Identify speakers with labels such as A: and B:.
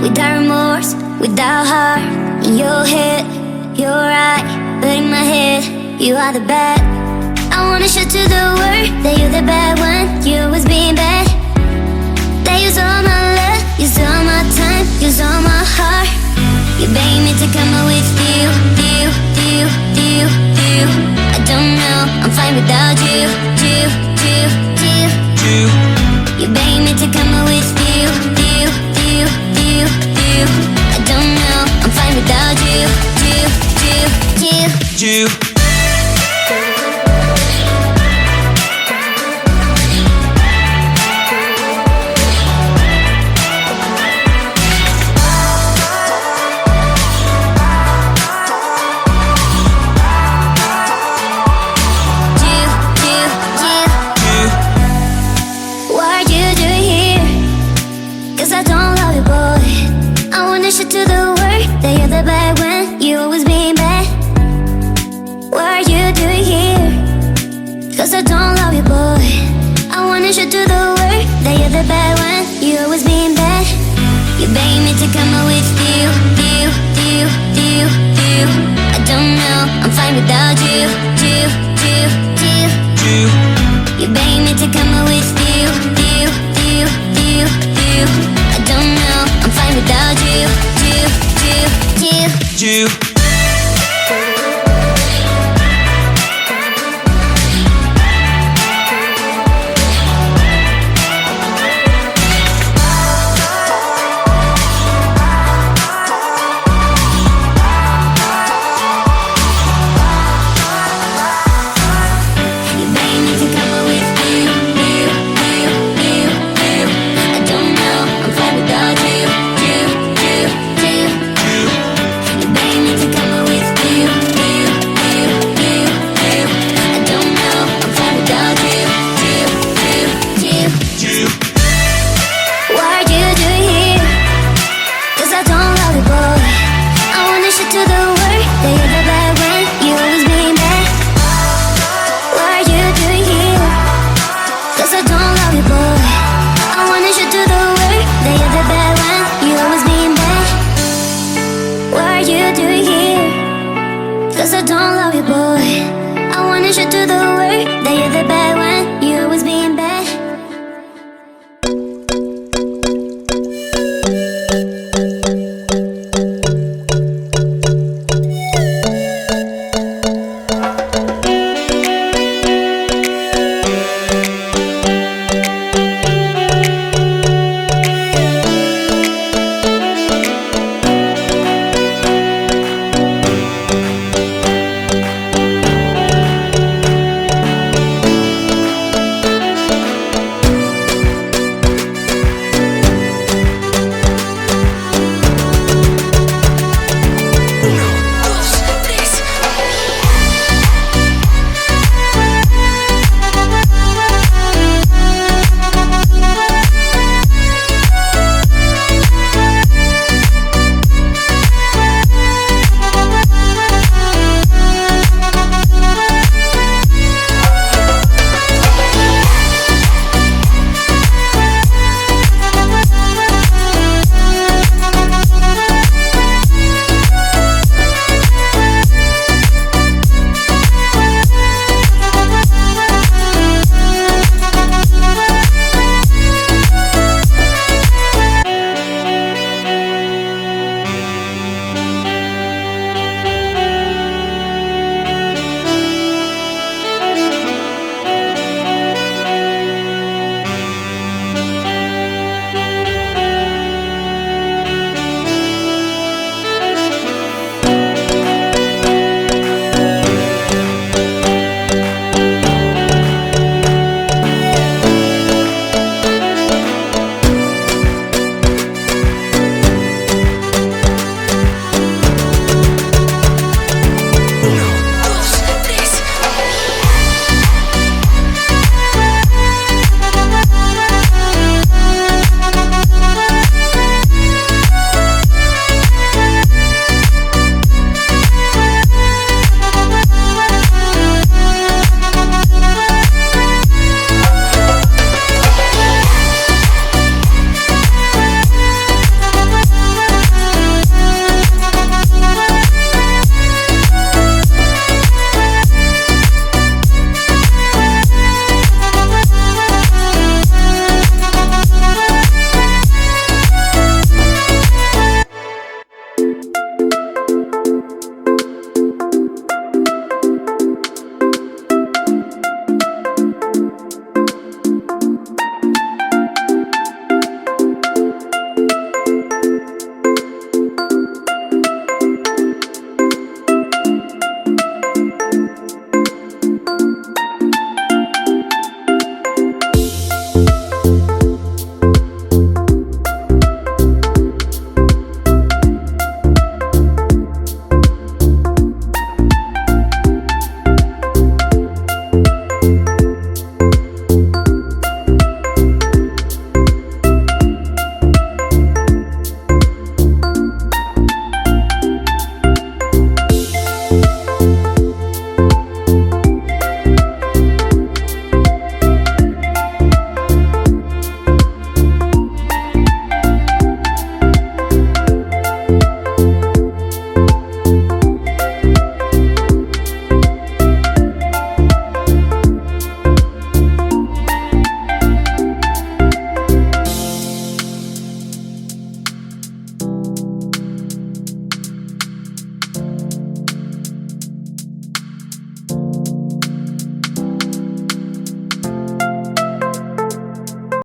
A: without remorse, without heart. In your head, you're right, but in my head, you are the bad. I wanna show to the world that you're the bad one. You was being bad. That use all my love, use all my time, use all my heart. You beg me to come out with you. I don't know, I'm fine without you. You beg me to come out with you. I don't know, I'm fine without you. To the world that you're the bad when you always being bad. What are you doing here? Cause I don't love you, boy. I wanna show to the world that you're the bad one. You always being bad. You beg me to come out with you. I don't know, I'm fine without you. You beg me to come out with